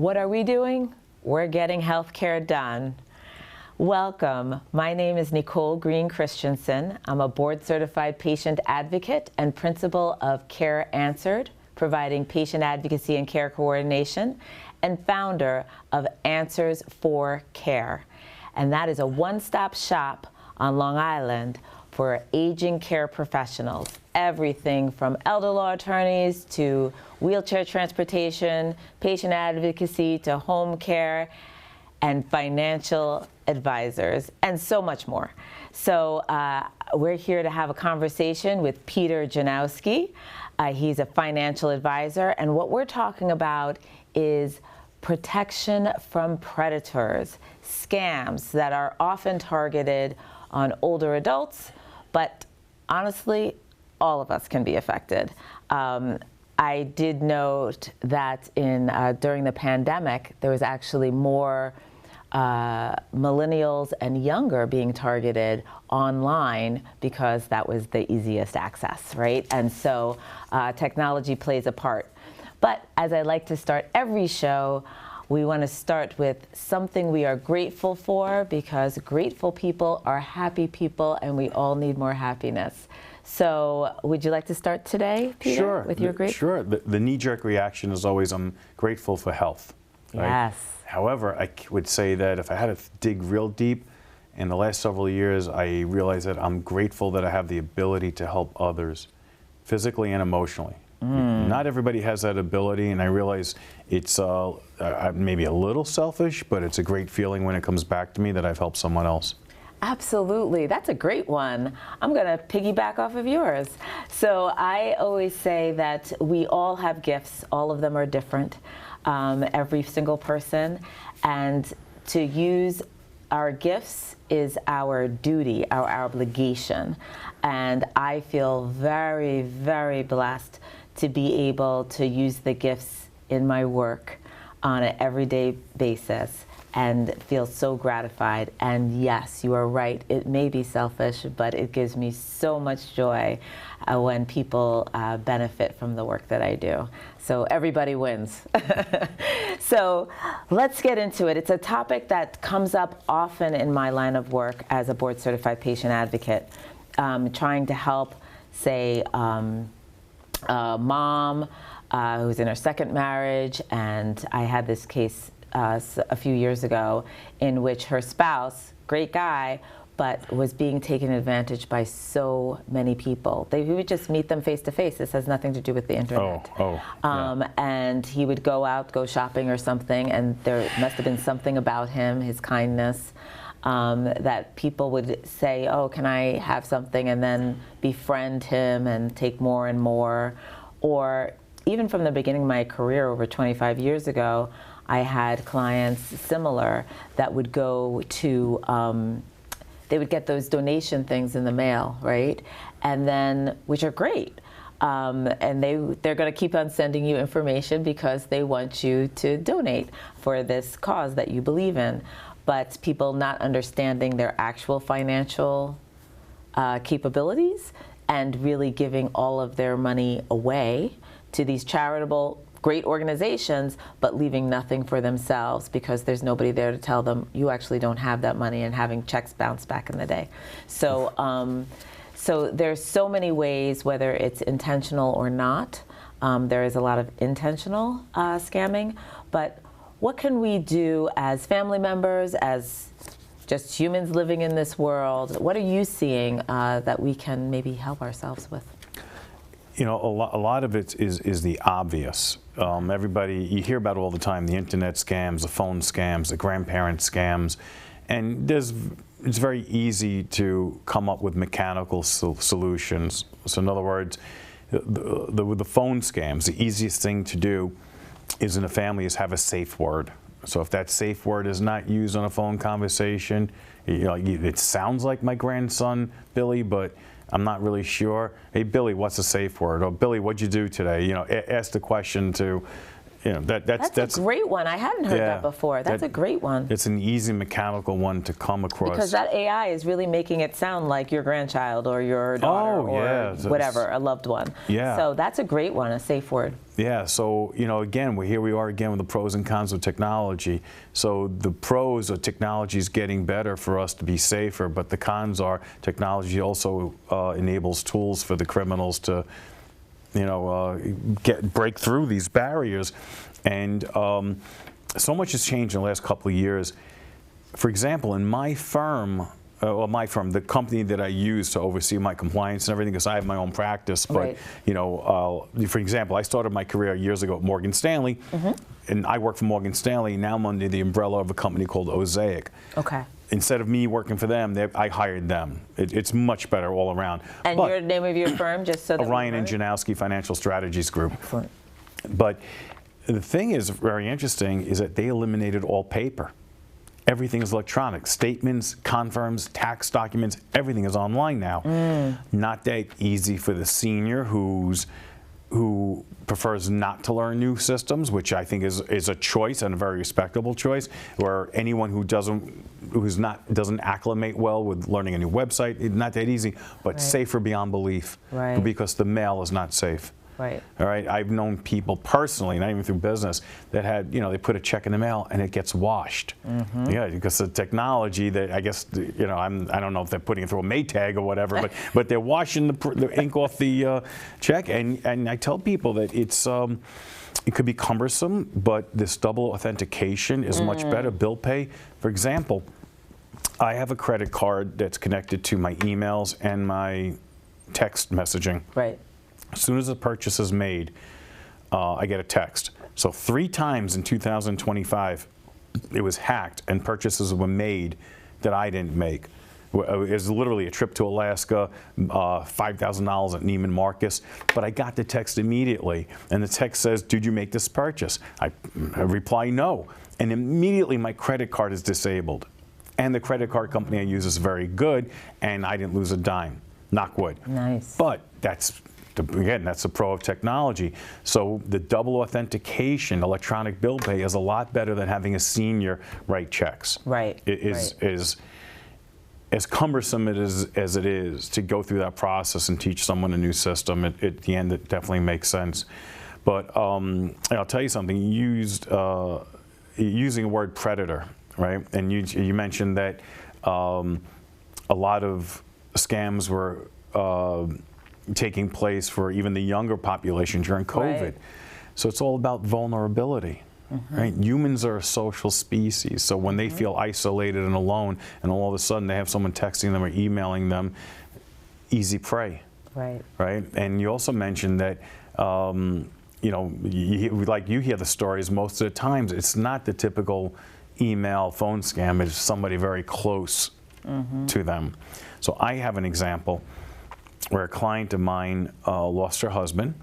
What are we doing? We're getting healthcare done. Welcome. My name is Nicole Christensen. I'm a board-certified patient advocate and principal of Care Answered, providing patient advocacy and care coordination, and founder of Answers for Care. And that is a one-stop shop on Long Island for aging care professionals. Everything from elder law attorneys to wheelchair transportation, patient advocacy to home care, and financial advisors, and so much more. So we're here to have a conversation with Peter Janowsky. He's a financial advisor, and what we're talking about is protection from predators, scams that are often targeted on older adults, but honestly, all of us can be affected. I did note that during the pandemic, there was actually more millennials and younger being targeted online because that was the easiest access, right? And so technology plays a part. But as I like to start every show, we want to start with something we are grateful for, because grateful people are happy people, and we all need more happiness. So would you like to start today, Peter, Sure. with your grateful? Sure. The knee-jerk reaction is always, I'm grateful for health. Right? Yes. However, I would say that if I had to dig real deep, in the last several years, I realized that I'm grateful that I have the ability to help others, physically and emotionally. Not everybody has that ability, and I realize it's maybe a little selfish, but it's a great feeling when it comes back to me that I've helped someone else. Absolutely. That's a great one. I'm going to piggyback off of yours. So I always say that we all have gifts. All of them are different, every single person. And to use our gifts is our duty, our obligation. And I feel very, very blessed to be able to use the gifts in my work on an everyday basis and feel so gratified. And yes, you are right, it may be selfish, but it gives me so much joy when people benefit from the work that I do. So everybody wins. So let's get into it. It's a topic that comes up often in my line of work as a board-certified patient advocate, trying to help, say, a mom who's in her second marriage, and I had this case a few years ago in which her spouse, great guy, but was being taken advantage by so many people. We would just meet them face to face. This has nothing to do with the internet. Yeah. And he would go shopping or something, and there must have been something about him, his kindness, that people would say, oh, can I have something, and then befriend him and take more and more. Or even from the beginning of my career over 25 years ago, I had clients similar that would go to, they would get those donation things in the mail, right? And then, which are great. And they're going to keep on sending you information because they want you to donate for this cause that you believe in. But people not understanding their actual financial capabilities and really giving all of their money away to these charitable, great organizations, but leaving nothing for themselves because there's nobody there to tell them you actually don't have that money, and having checks bounce back in the day. So, so there's so many ways, whether it's intentional or not. There is a lot of intentional scamming, but what can we do as family members, as just humans living in this world? What are you seeing that we can maybe help ourselves with? You know, a lot of it is the obvious. Everybody, you hear about it all the time, the internet scams, the phone scams, the grandparent scams, and it's very easy to come up with mechanical solutions. So in other words, with the phone scams, the easiest thing to do is in a family is have a safe word. So if that safe word is not used on a phone conversation, you know, it sounds like my grandson, Billy, but I'm not really sure. Hey, Billy, what's a safe word? Or Billy, what'd you do today? You know, ask the question to you know, that's a great one. I hadn't heard that before. That's a great one. It's an easy mechanical one to come across. Because that AI is really making it sound like your grandchild or your daughter or whatever, a loved one. Yeah. So that's a great one, a safe word. Yeah, so, you know, again, here we are again with the pros and cons of technology. So the pros of technology is getting better for us to be safer, but the cons are technology also enables tools for the criminals to, you know, break through these barriers. And so much has changed in the last couple of years. For example, in my firm, the company that I use to oversee my compliance and everything, because I have my own practice. But you know, for example, I started my career years ago at Morgan Stanley, and I work for Morgan Stanley. Now I'm under the umbrella of a company called Osaic. Okay. Instead of me working for them, I hired them. It's much better all around. And your name of your firm, just so that Ryan and Janowsky Financial Strategies Group. Excellent. But the thing is very interesting is that they eliminated all paper. Everything is electronic. Statements, confirms, tax documents, everything is online now. Not that easy for the senior who prefers not to learn new systems, which I think is a choice and a very respectable choice, or anyone who doesn't acclimate well with learning a new website. It's not that easy, but safer beyond belief, because the mail is not safe. Right. All right. I've known people personally, not even through business, that had, you know, they put a check in the mail and it gets washed. Yeah, because the technology that I guess, you know, I don't know if they're putting it through a Maytag or whatever, but they're washing the ink off the check. And I tell people that it could be cumbersome, but this double authentication is much better. Bill pay, for example, I have a credit card that's connected to my emails and my text messaging. Right. As soon as a purchase is made, I get a text. So 3 times in 2025, it was hacked and purchases were made that I didn't make. It was literally a trip to Alaska, $5,000 at Neiman Marcus, but I got the text immediately. And the text says, did you make this purchase? I reply, no. And immediately my credit card is disabled. And the credit card company I use is very good, and I didn't lose a dime. Knock wood. Nice. But again, that's the pro of technology. So the double authentication, electronic bill pay, is a lot better than having a senior write checks. Right. It is as cumbersome as it is to go through that process and teach someone a new system. At the end, it definitely makes sense. But I'll tell you something. Using the word predator, right? And you mentioned that a lot of scams were taking place for even the younger population during COVID. Right. So it's all about vulnerability. Right? Humans are a social species, so when they feel isolated and alone, and all of a sudden they have someone texting them or emailing them, easy prey. Right. Right. And you also mentioned that, you know, you hear the stories most of the times. It's not the typical email, phone scam. It's somebody very close to them. So I have an example where a client of mine lost her husband,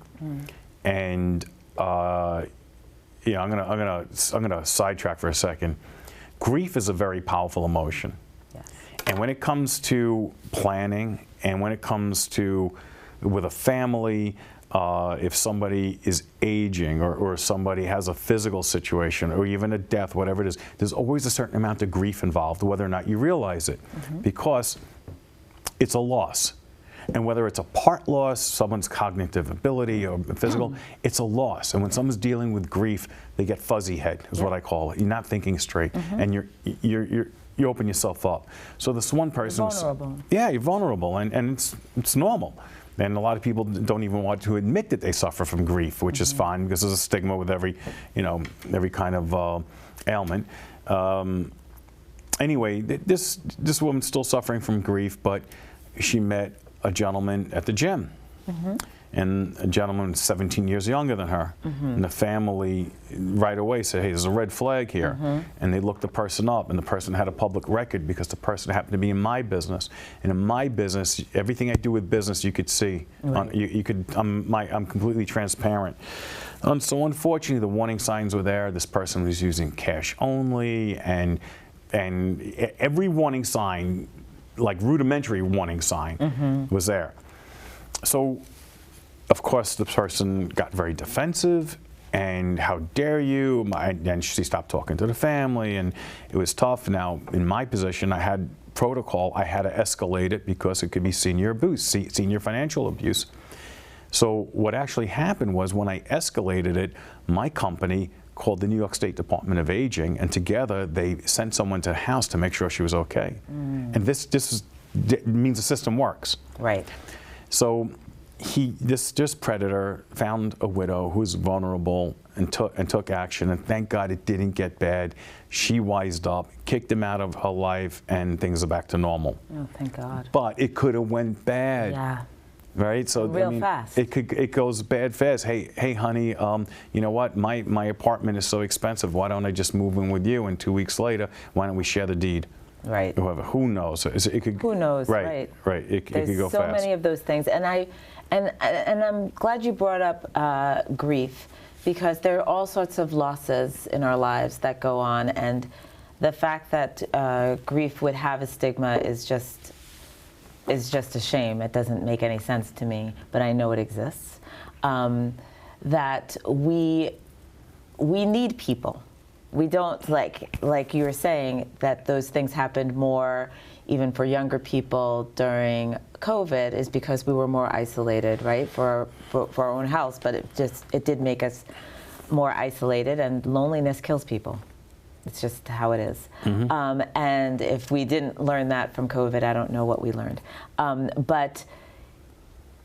and yeah, I'm gonna sidetrack for a second. Grief is a very powerful emotion, and when it comes to planning, and when it comes to with a family, if somebody is aging or somebody has a physical situation or even a death, whatever it is, there's always a certain amount of grief involved, whether or not you realize it, because it's a loss. And whether it's a part loss, someone's cognitive ability or physical, it's a loss. And when someone's dealing with grief, they get fuzzy head, is what I call it. You're not thinking straight, and you open yourself up. So this one person, you're vulnerable, and it's normal. And a lot of people don't even want to admit that they suffer from grief, which is fine because there's a stigma with every kind of ailment. Anyway, this woman's still suffering from grief, but she met a gentleman at the gym, and a gentleman 17 years younger than her, and the family right away said, hey, there's a red flag here, and they looked the person up, and the person had a public record because the person happened to be in my business, and in my business, everything I do with business you could see. I'm completely transparent. So unfortunately, the warning signs were there. This person was using cash only, and every warning sign, like rudimentary warning sign, was there. So, of course, the person got very defensive, and how dare you, and she stopped talking to the family, and it was tough. Now, in my position, I had protocol, I had to escalate it because it could be senior abuse, senior financial abuse. So what actually happened was when I escalated it, my company called the New York State Department of Aging, and together they sent someone to the house to make sure she was okay. And this means the system works. Right. So this predator found a widow who's vulnerable and took action, and thank God it didn't get bad. She wised up, kicked him out of her life, and things are back to normal. Oh, thank God. But it could have went bad. Yeah. Right, so Real fast. It goes bad fast. Hey, honey, you know what? My apartment is so expensive. Why don't I just move in with you? And 2 weeks later, why don't we share the deed? Right. Who knows? It could. Who knows? Right. Right. It could go There's so fast. many of those things, and I'm glad you brought up grief, because there are all sorts of losses in our lives that go on, and the fact that grief would have a stigma is just a shame. It doesn't make any sense to me, but I know it exists. That we need people. We don't, like you were saying, that those things happened more even for younger people during COVID, is because we were more isolated, right, for our own health, but it did make us more isolated, and loneliness kills people. It's just how it is. And if we didn't learn that from COVID, I don't know what we learned. But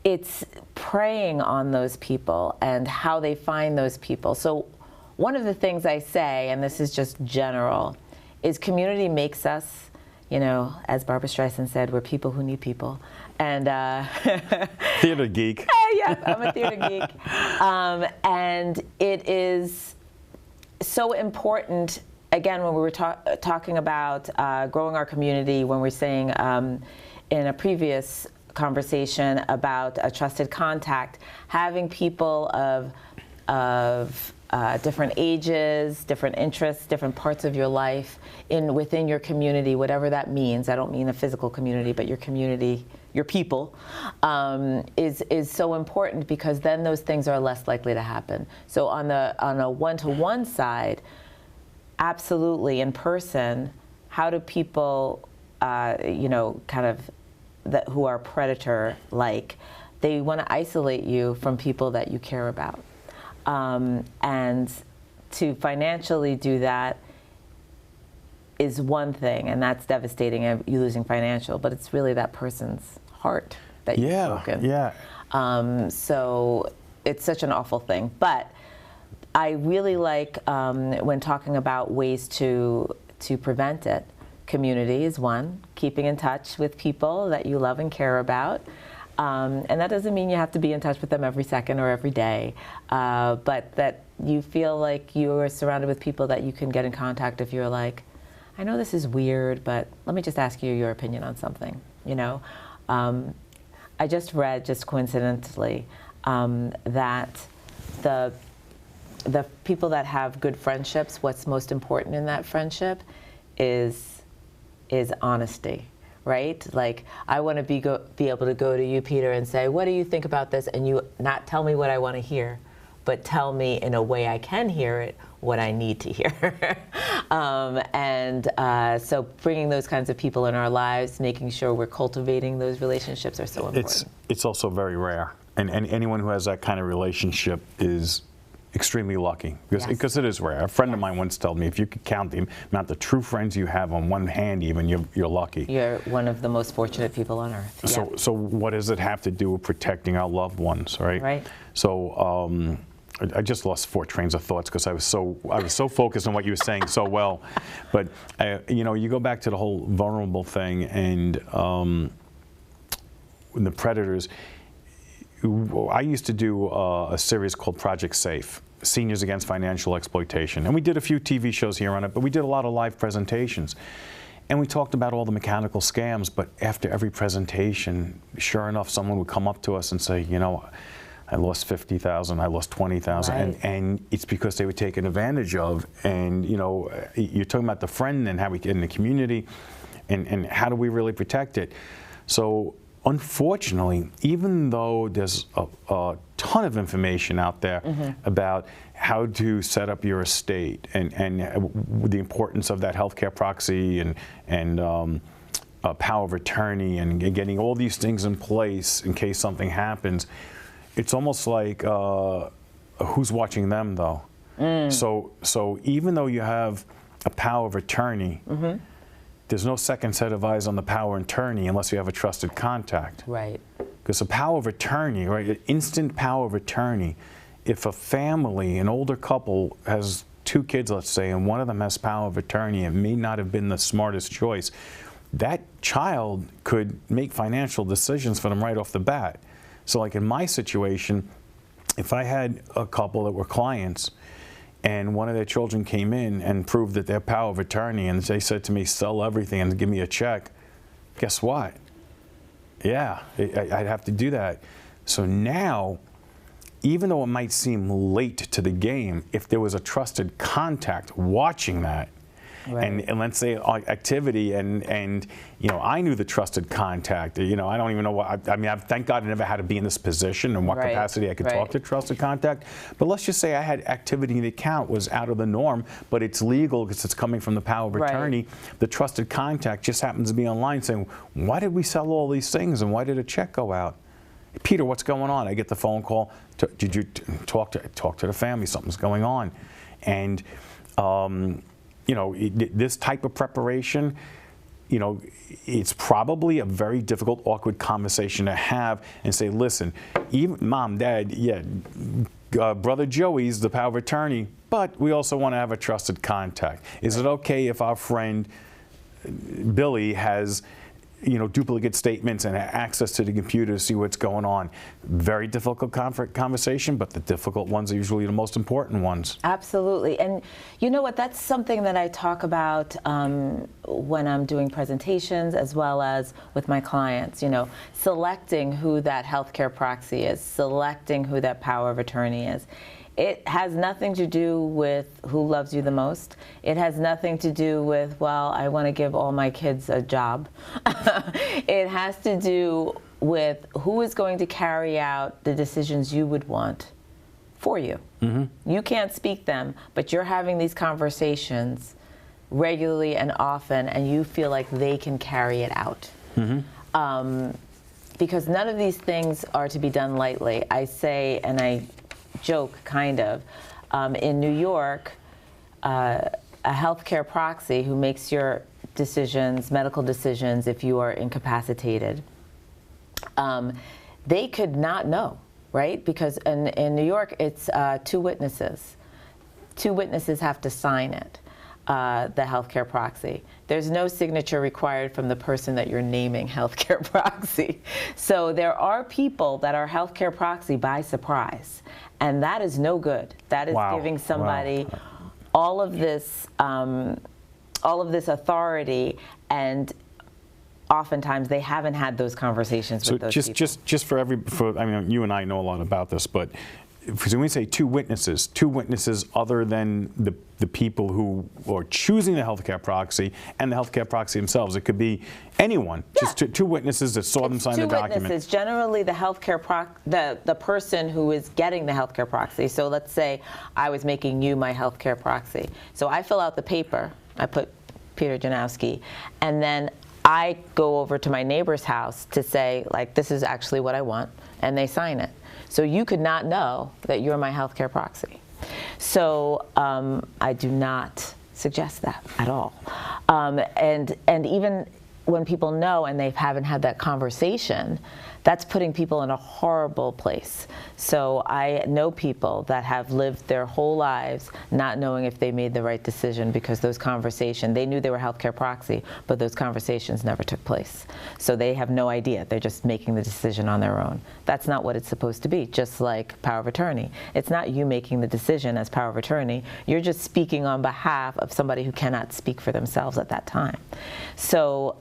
it's preying on those people and how they find those people. So one of the things I say, and this is just general, is community makes us, you know, as Barbara Streisand said, we're people who need people. And theater geek. Yeah, I'm a theater geek. And it is so important. Again, when we were talking about growing our community, when we're saying in a previous conversation about a trusted contact, having people of different ages, different interests, different parts of your life within your community, whatever that means. I don't mean a physical community, but your community, your people, is so important, because then those things are less likely to happen. So on a one-to-one side, absolutely, in person, how do people, you know, kind of who are predator-like, they want to isolate you from people that you care about. And to financially do that is one thing, and that's devastating, you losing financial, but it's really that person's heart that you've broken. Yeah. So it's such an awful thing. But I really like when talking about ways to prevent it. Community is one, keeping in touch with people that you love and care about. And that doesn't mean you have to be in touch with them every second or every day, but that you feel like you are surrounded with people that you can get in contact if you're like, I know this is weird, but let me just ask you your opinion on something, you know? I just read, just coincidentally, that the people that have good friendships, what's most important in that friendship is honesty, right? Like, I want to be able to go to you, Peter, and say, what do you think about this? And you not tell me what I want to hear, but tell me in a way I can hear it, what I need to hear. So bringing those kinds of people in our lives, making sure we're cultivating those relationships are so important. It's also very rare. And anyone who has that kind of relationship is extremely lucky, because it is rare. A friend of mine once told me, if you could count the amount of true friends you have on one hand, even, you're lucky. You're one of the most fortunate people on earth. So what does it have to do with protecting our loved ones, right? Right. So I just lost 4 trains of thoughts because I was so focused on what you were saying so well. But you know, you go back to the whole vulnerable thing, and the predators. I used to do a series called Project Safe, Seniors Against Financial Exploitation. And we did a few TV shows here on it, but we did a lot of live presentations. And we talked about all the mechanical scams, but after every presentation, sure enough, someone would come up to us and say, you know, I lost 50,000, I lost 20,000, right. and it's because they were taken advantage of. And you know, you're talking about the friend and how we get in the community, and how do we really protect it? So unfortunately, even though there's ton of information out there about how to set up your estate and the importance of that healthcare proxy and power of attorney and getting all these things in place in case something happens. It's almost like who's watching them though? So even though you have a power of attorney, there's no second set of eyes on the power of attorney unless you have a trusted contact. Right. Because a power of attorney, right, an instant power of attorney, if a family, an older couple has 2 kids, let's say, and one of them has power of attorney, it may not have been the smartest choice, that child could make financial decisions for them right off the bat. So like in my situation, if I had a couple that were clients and one of their children came in and proved that their power of attorney and they said to me, sell everything and give me a check, guess what? Yeah, I'd have to do that. So now, even though it might seem late to the game, if there was a trusted contact watching that, and let's say activity, and you know, I knew the trusted contact. You know, I don't even know what. I mean, thank God I never had to be in this position and what capacity I could talk to trusted contact. But let's just say I had activity in the account was out of the norm, but it's legal because it's coming from the power of attorney. The trusted contact just happens to be online saying, "Why did we sell all these things, and why did a check go out?" Peter, what's going on? I get the phone call. Did you talk to the family? Something's going on, and you know, this type of preparation, you know, it's probably a very difficult, awkward conversation to have and say, listen, even mom, dad, yeah, brother Joey's the power of attorney, but we also want to have a trusted contact. Is it okay if our friend Billy has, you know, duplicate statements and access to the computer to see what's going on? Very difficult conversation, but the difficult ones are usually the most important ones. Absolutely. And you know what, that's something that I talk about when I'm doing presentations as well as with my clients, you know, selecting who that healthcare proxy is, selecting who that power of attorney is. It has nothing to do with who loves you the most. It has nothing to do with, well, I want to give all my kids a job. It has to do with who is going to carry out the decisions you would want for you. You can't speak them, but you're having these conversations regularly and often, and you feel like they can carry it out. Because none of these things are to be done lightly. I say, and I joke kind of, in New York, a healthcare proxy who makes your decisions, medical decisions, if you are incapacitated, they could not know, right? Because in New York, it's 2 witnesses. 2 witnesses have to sign it, the healthcare proxy. There's no signature required from the person that you're naming healthcare proxy. So there are people that are healthcare proxy by surprise. And that is no good. That is giving somebody all of this authority, and oftentimes they haven't had those conversations with those people. Just for I mean, you and I know a lot about this, but when we say 2 witnesses other than the people who are choosing the healthcare proxy and the healthcare proxy themselves, it could be anyone. Just 2 witnesses that saw them sign the document. 2 witnesses, generally the healthcare the person who is getting the healthcare proxy. So let's say I was making you my healthcare proxy. So I fill out the paper, I put Peter Janowsky, and then I go over to my neighbor's house to say, like, this is actually what I want, and they sign it. So you could not know that you're my healthcare proxy. So I do not suggest that at all. And even when people know and they haven't had that conversation, that's putting people in a horrible place. So I know people that have lived their whole lives not knowing if they made the right decision because those conversations, they knew they were healthcare proxy, but those conversations never took place. So they have no idea. They're just making the decision on their own. That's not what it's supposed to be, just like power of attorney. It's not you making the decision as power of attorney. You're just speaking on behalf of somebody who cannot speak for themselves at that time. So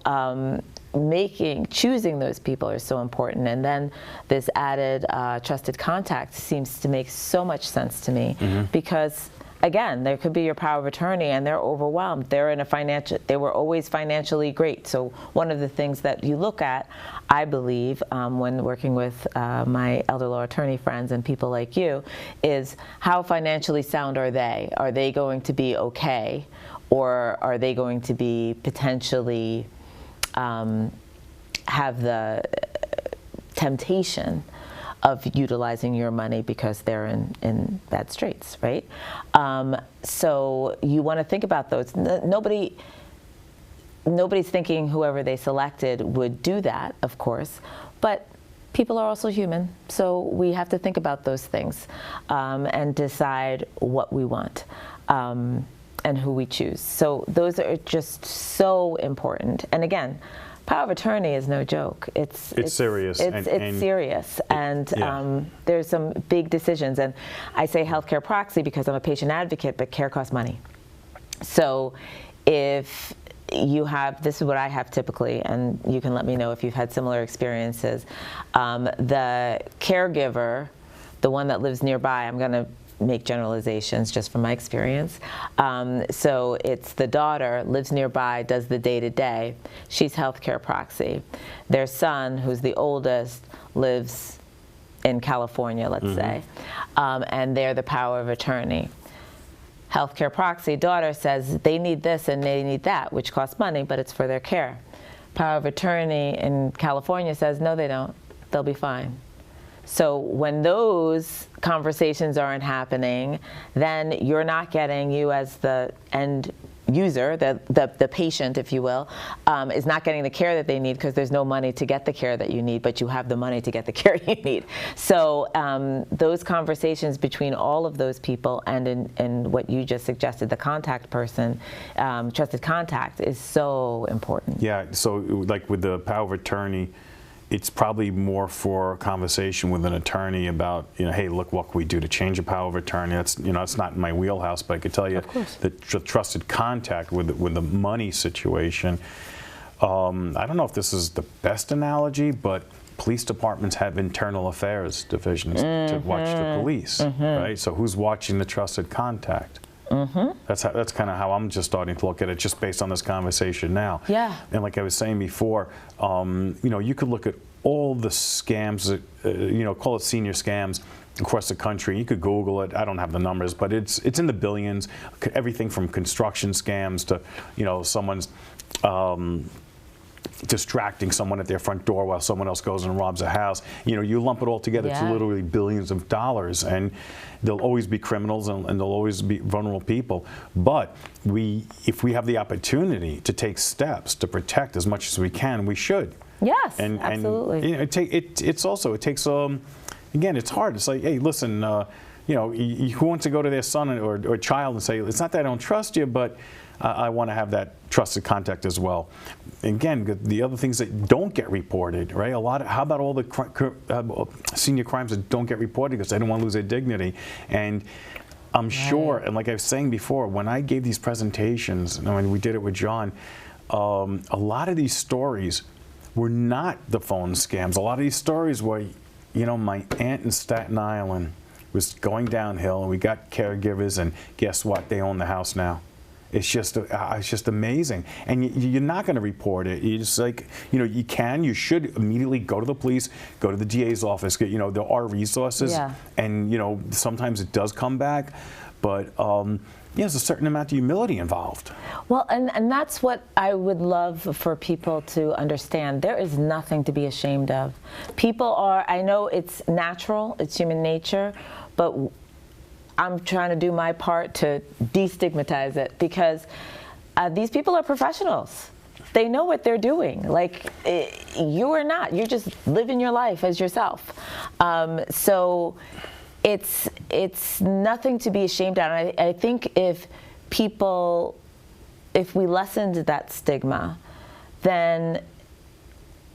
choosing those people is so important, and then this added trusted contact seems to make so much sense to me, because again, there could be your power of attorney and they're overwhelmed. They were always financially great. So one of the things that you look at, I believe, when working with my elder law attorney friends and people like you, is how financially sound are they? Are they going to be okay? Or are they going to be potentially have the temptation of utilizing your money because they're in bad straits, right? So you want to think about those. Nobody's thinking whoever they selected would do that, of course, but people are also human, so we have to think about those things and decide what we want and who we choose. So those are just so important. And again, power of attorney is no joke. It's serious. It's serious, and there's some big decisions. And I say healthcare proxy because I'm a patient advocate, but care costs money. So if you have, this is what I have typically, and you can let me know if you've had similar experiences. The caregiver, the one that lives nearby, I'm going to make generalizations just from my experience. So it's the daughter lives nearby, does the day-to-day. She's healthcare proxy. Their son, who's the oldest, lives in California, let's say, and they're the power of attorney. Healthcare proxy daughter says they need this and they need that, which costs money, but it's for their care. Power of attorney in California says no, they don't. They'll be fine. So when those conversations aren't happening, then you're not getting, you as the end user, the patient, if you will, is not getting the care that they need because there's no money to get the care that you need, but you have the money to get the care you need. So those conversations between all of those people and in what you just suggested, the contact person, trusted contact, is so important. Yeah, so like with the power of attorney, it's probably more for a conversation with an attorney about, hey, look, what can we do to change a power of attorney? That's, it's not in my wheelhouse, but I could tell you that trusted contact with the money situation. I don't know if this is the best analogy, but police departments have internal affairs divisions to watch the police, right? So who's watching the trusted contact? That's kind of how I'm just starting to look at it, just based on this conversation now. Yeah. And like I was saying before, you could look at all the scams that, call it senior scams across the country. You could Google it. I don't have the numbers, but it's in the billions. Everything from construction scams to, someone's distracting someone at their front door while someone else goes and robs a house. You lump it all together to literally billions of dollars, and there'll always be criminals and there'll always be vulnerable people. But if we have the opportunity to take steps to protect as much as we can, we should. Yes, absolutely. And it takes again, it's hard. It's like, hey, listen, who wants to go to their son or child and say, it's not that I don't trust you, but I want to have that trusted contact as well. Again, the other things that don't get reported, right? How about all the senior crimes that don't get reported because they don't want to lose their dignity? And I'm sure, and like I was saying before, when I gave these presentations, and when we did it with John, a lot of these stories were not the phone scams. A lot of these stories were, my aunt in Staten Island was going downhill, and we got caregivers, and guess what? They own the house now. It's just amazing, and you're not going to report it. You just you should immediately go to the police, go to the DA's office. There are resources, and sometimes it does come back, but there's a certain amount of humility involved. Well, and that's what I would love for people to understand. There is nothing to be ashamed of. People are. I know it's natural, it's human nature, but I'm trying to do my part to destigmatize it because these people are professionals. They know what they're doing. Like, you are not. You're just living your life as yourself. So it's nothing to be ashamed of. And I think if we lessened that stigma, then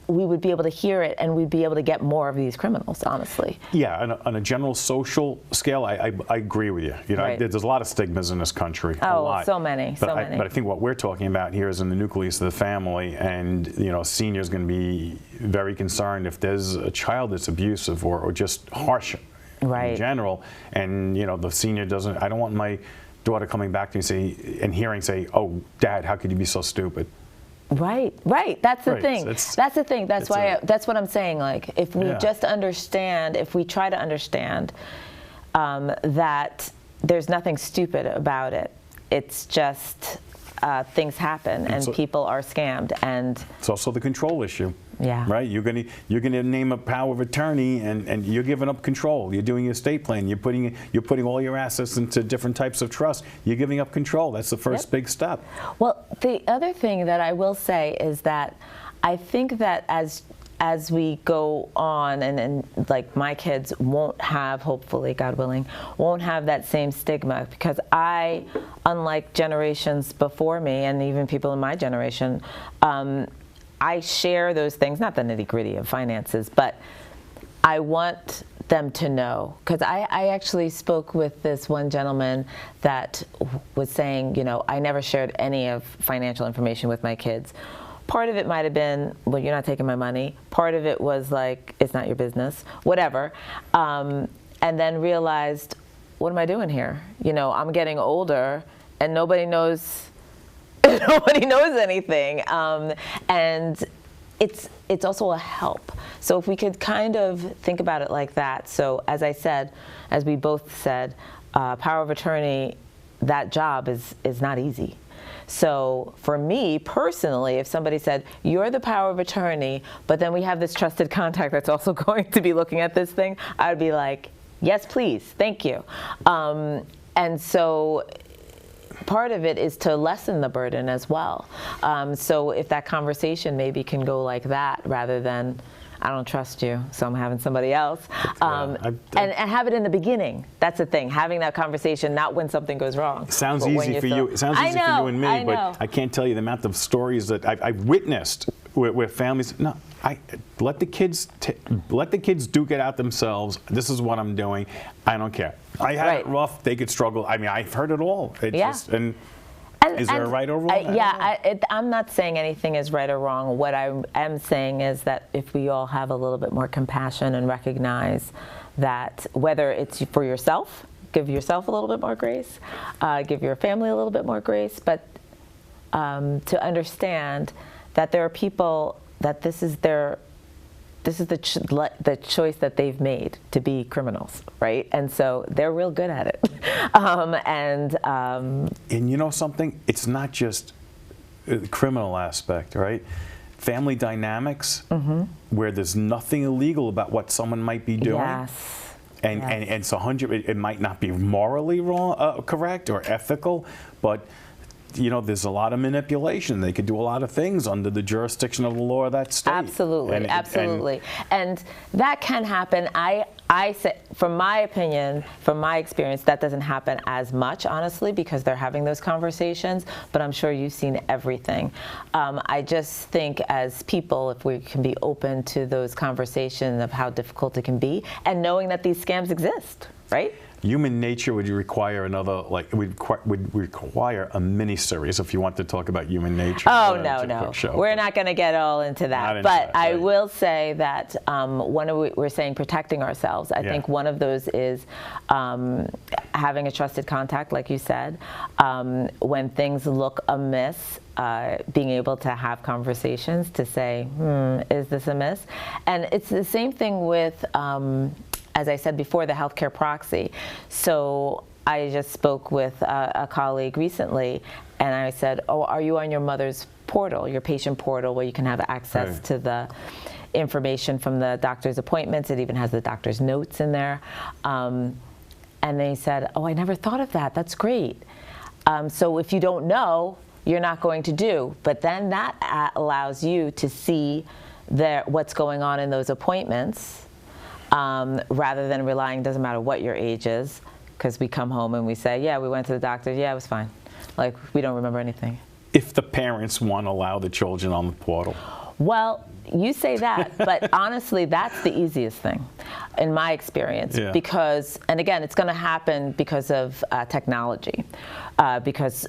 we would be able to hear it, and we'd be able to get more of these criminals, honestly. Yeah, on a general social scale, I agree with you. There's a lot of stigmas in this country. Oh, a lot. so many. But I think what we're talking about here is in the nucleus of the family, and senior's going to be very concerned if there's a child that's abusive or just harsh in general, and the senior doesn't. I don't want my daughter coming back to you and hearing say, "Oh, Dad, how could you be so stupid?" Right. That's the thing. That's the thing. That's why. That's what I'm saying. Like, if we just understand, if we try to understand that there's nothing stupid about it. It's just things happen, and people are scammed, and it's also the control issue. Yeah. Right. You're gonna name a power of attorney, and you're giving up control. You're doing your estate plan. You're putting all your assets into different types of trust. You're giving up control. That's the first big step. Well, the other thing that I will say is that I think that as we go on, and like my kids won't have, hopefully, God willing, won't have that same stigma, because I, unlike generations before me and even people in my generation, I share those things, not the nitty-gritty of finances, but I want them to know, because I actually spoke with this one gentleman that was saying, you know, I never shared any of financial information with my kids. Part of it might have been, well, you're not taking my money. Part of it was like, it's not your business, whatever. And then realized, what am I doing here? You know, I'm getting older and nobody knows anything. And it's also a help. So if we could kind of think about it like that. So as I said, as we both said, power of attorney, that job is not easy. So for me personally, if somebody said, you're the power of attorney, but then we have this trusted contact that's also going to be looking at this thing, I would be like, yes, please, thank you. And so part of it is to lessen the burden as well. So if that conversation maybe can go like that rather than, I don't trust you, so I'm having somebody else. And have it in the beginning. That's the thing, having that conversation, not when something goes wrong. Sounds easy for you. It sounds easy for you and me, but I can't tell you the amount of stories that I've witnessed where families, no, let the kids duke it out themselves. This is what I'm doing. I don't care. I had it rough. They could struggle. I mean, I've heard it all. Is there a right or wrong? I'm not saying anything is right or wrong. What I am saying is that if we all have a little bit more compassion and recognize that whether it's for yourself, give yourself a little bit more grace, give your family a little bit more grace, but to understand that there are people that this is the choice that they've made to be criminals, right? And so they're real good at it. And you know something? It's not just the criminal aspect, right? Family dynamics, where there's nothing illegal about what someone might be doing. Yes. And so it might not be morally wrong, correct or ethical, but you know, there's a lot of manipulation. They could do a lot of things under the jurisdiction of the law of that state. Absolutely, absolutely. And that can happen. I say, from my opinion, from my experience, that doesn't happen as much, honestly, because they're having those conversations, but I'm sure you've seen everything. I just think as people, if we can be open to those conversations of how difficult it can be, and knowing that these scams exist, right? Human nature would require another, like, would require a mini-series if you want to talk about human nature. Oh, no. We're not going to get all into that. But I will say that we're saying protecting ourselves. I think one of those is having a trusted contact, like you said. When things look amiss, being able to have conversations to say, is this amiss? And it's the same thing with as I said before, the healthcare proxy. So I just spoke with a colleague recently, and I said, oh, are you on your mother's portal, your patient portal, where you can have access to the information from the doctor's appointments? It even has the doctor's notes in there. And they said, oh, I never thought of that. That's great. So if you don't know, you're not going to do. But then that allows you to see what's going on in those appointments. Rather than relying, doesn't matter what your age is, because we come home and we say, yeah, we went to the doctor, yeah, it was fine. Like, we don't remember anything. If the parents want to allow the children on the portal. Well, you say that, but honestly, that's the easiest thing, in my experience, because, and again, it's going to happen because of technology, because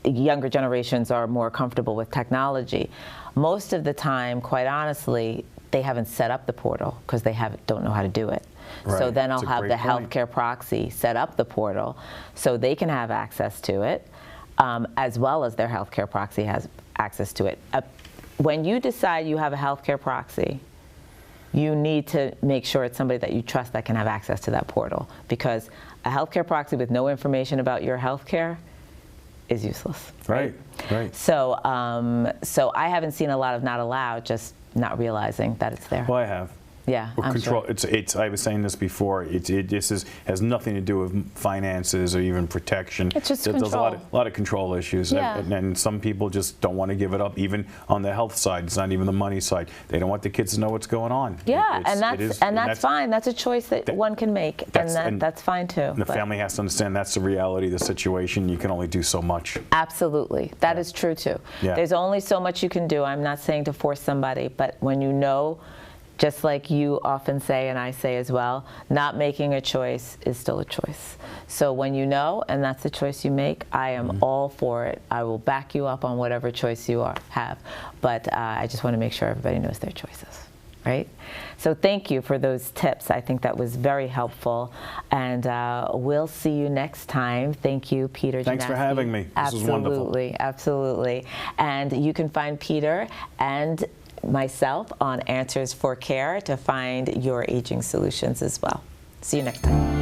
younger generations are more comfortable with technology. Most of the time, quite honestly, they haven't set up the portal because they don't know how to do it. Right. So then I'll That's a have the great point. healthcare proxy set up the portal so they can have access to it, as well as their healthcare proxy has access to it. When you decide you have a healthcare proxy, you need to make sure it's somebody that you trust that can have access to that portal, because a healthcare proxy with no information about your healthcare is useless. Right, right. So, so I haven't seen a lot of not allowed, just not realizing that it's there. Well, I have. Yeah, Well, I'm control. sure. It's. I was saying this before. This has nothing to do with finances or even protection. It's just There's control. a lot of control issues, Yeah. and some people just don't want to give it up. Even on the health side, it's not even the money side. They don't want the kids to know what's going on. Yeah, and that's fine. That's a choice that one can make, and that's fine too. The family has to understand that's the reality of the situation. You can only do so much. Absolutely, that is true too. Yeah. There's only so much you can do. I'm not saying to force somebody, but when you know. Just like you often say, and I say as well, not making a choice is still a choice. So when you know, and that's the choice you make, I am all for it. I will back you up on whatever choice you have. But I just want to make sure everybody knows their choices, right? So thank you for those tips. I think that was very helpful. And we'll see you next time. Thank you, Peter. Thanks for having me. This was wonderful. Absolutely, absolutely. And you can find Peter and myself on Answers for Care to find your aging solutions as well. See you next time.